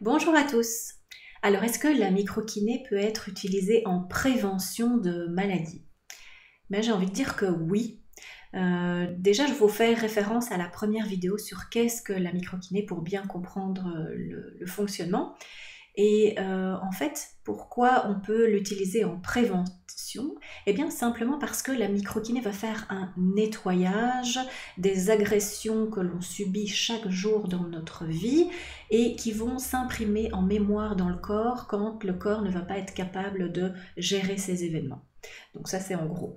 Bonjour à tous. Alors, est-ce que la microkiné peut être utilisée en prévention de maladies? J'ai envie de dire que oui. Déjà, je vous fais référence à la première vidéo sur qu'est-ce que la microkiné pour bien comprendre le fonctionnement. Et en fait, pourquoi on peut l'utiliser en prévention? Eh bien, simplement parce que la microkiné va faire un nettoyage des agressions que l'on subit chaque jour dans notre vie et qui vont s'imprimer en mémoire dans le corps quand le corps ne va pas être capable de gérer ces événements. Donc ça, c'est en gros.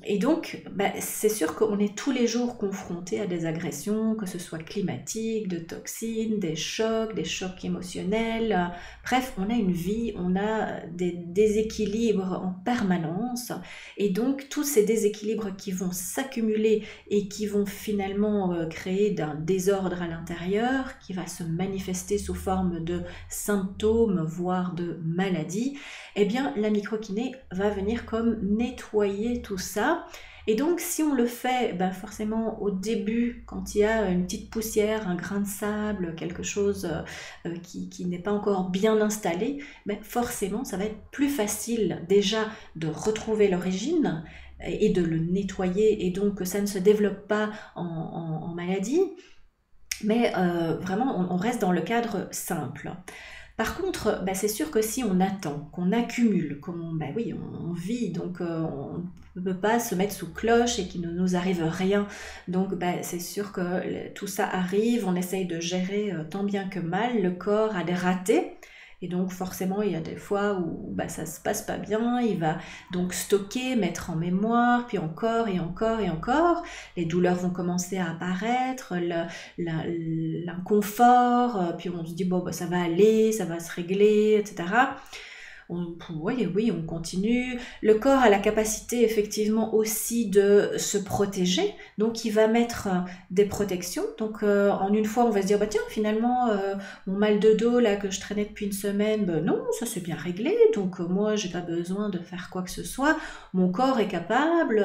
Et donc, c'est sûr qu'on est tous les jours confronté à des agressions, que ce soit climatiques, de toxines, des chocs émotionnels. Bref, on a une vie, on a des déséquilibres en permanence. Et donc, tous ces déséquilibres qui vont s'accumuler et qui vont finalement créer d'un désordre à l'intérieur, qui va se manifester sous forme de symptômes, voire de maladies, eh bien, la microkiné va venir comme nettoyer tout ça. Et donc, si on le fait forcément au début, quand il y a une petite poussière, un grain de sable, quelque chose qui n'est pas encore bien installé, forcément, ça va être plus facile déjà de retrouver l'origine et de le nettoyer et donc que ça ne se développe pas en maladie. Mais vraiment, on reste dans le cadre simple. Par contre, c'est sûr que si on attend, qu'on accumule, on vit, donc on ne peut pas se mettre sous cloche et qu'il ne nous arrive rien. Donc c'est sûr que tout ça arrive, on essaye de gérer tant bien que mal, le corps a des ratés. Et donc forcément, il y a des fois où ça se passe pas bien, il va donc stocker, mettre en mémoire, puis encore et encore et encore. Les douleurs vont commencer à apparaître, l'inconfort, puis on se dit ça va aller, ça va se régler, etc. Oui, on continue. Le corps a la capacité effectivement aussi de se protéger, donc il va mettre des protections. Donc en une fois, on va se dire tiens, finalement mon mal de dos là que je traînais depuis une semaine, non, ça s'est bien réglé. Donc moi, j'ai pas besoin de faire quoi que ce soit. Mon corps est capable.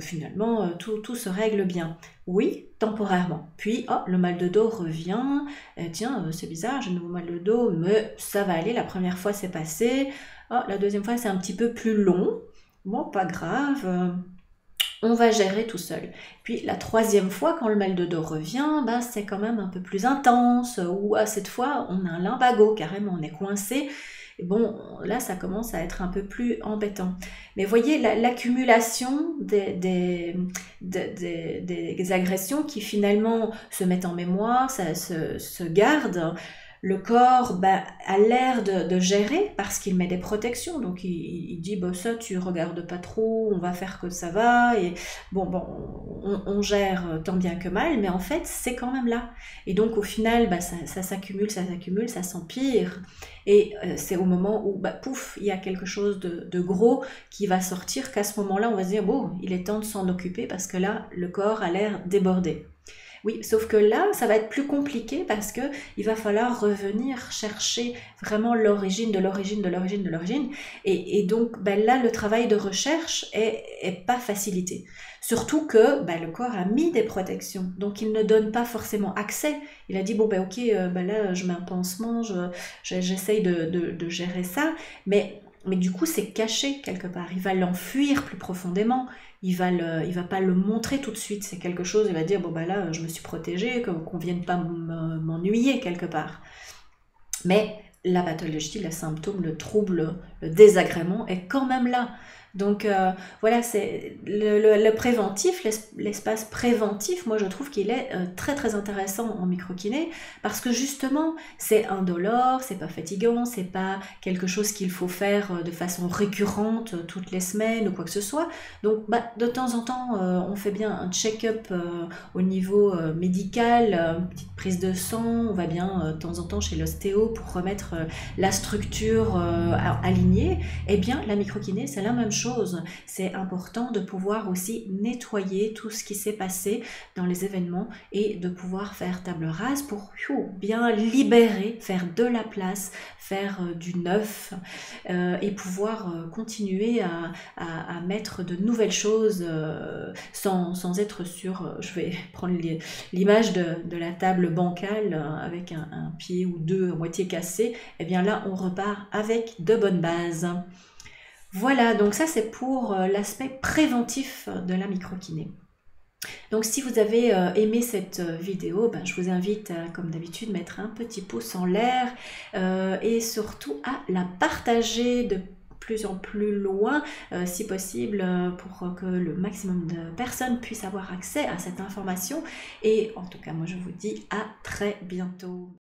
Finalement, tout se règle bien. Oui, temporairement. Puis, le mal de dos revient. Tiens, c'est bizarre, j'ai de nouveau mal de dos, mais ça va aller. La première fois, c'est passé. La deuxième fois, c'est un petit peu plus long. Bon, pas grave. On va gérer tout seul. Puis la troisième fois, quand le mal de dos revient, c'est quand même un peu plus intense. Ou cette fois, on a un lumbago, carrément, on est coincé. Et bon, là, ça commence à être un peu plus embêtant. Mais voyez, l'accumulation des agressions qui finalement se mettent en mémoire, ça se garde. Le corps a l'air de gérer parce qu'il met des protections. Donc il dit ça tu regardes pas trop, on va faire que ça va. Et on gère tant bien que mal, mais en fait c'est quand même là. Et donc au final ça s'accumule, ça s'empire. Et c'est au moment où pouf, il y a quelque chose de gros qui va sortir qu'à ce moment-là on va se dire il est temps de s'en occuper parce que là le corps a l'air débordé. Oui, sauf que là, ça va être plus compliqué parce que il va falloir revenir chercher vraiment l'origine de l'origine de l'origine de l'origine. Et donc, là, le travail de recherche est pas facilité. Surtout que le corps a mis des protections, donc il ne donne pas forcément accès. Il a dit, ok, là, je mets un pansement, j'essaye de gérer ça, mais du coup, c'est caché quelque part. Il va l'enfuir plus profondément. Il va pas le montrer tout de suite. C'est quelque chose, il va dire, là, je me suis protégée, qu'on vienne pas m'ennuyer quelque part. Mais la pathologie, le symptôme, le trouble, le désagrément est quand même là. Donc voilà, c'est le préventif, l'espace préventif, moi je trouve qu'il est très très intéressant en microkiné parce que justement c'est indolore, c'est pas fatigant, c'est pas quelque chose qu'il faut faire de façon récurrente toutes les semaines ou quoi que ce soit. Donc de temps en temps on fait bien un check-up au niveau médical, une petite prise de sang, on va bien de temps en temps chez l'ostéo pour remettre la structure alignée. Eh bien la microkiné c'est la même chose. chose. C'est important de pouvoir aussi nettoyer tout ce qui s'est passé dans les événements et de pouvoir faire table rase pour bien libérer, faire de la place, faire du neuf et pouvoir continuer à mettre de nouvelles choses sans être sur, je vais prendre l'image de la table bancale avec un pied ou deux à moitié cassé, et bien là on repart avec de bonnes bases. Voilà, donc ça c'est pour l'aspect préventif de la microkiné. Donc si vous avez aimé cette vidéo, je vous invite à, comme d'habitude, mettre un petit pouce en l'air et surtout à la partager de plus en plus loin, si possible, pour que le maximum de personnes puissent avoir accès à cette information. Et en tout cas, moi je vous dis à très bientôt.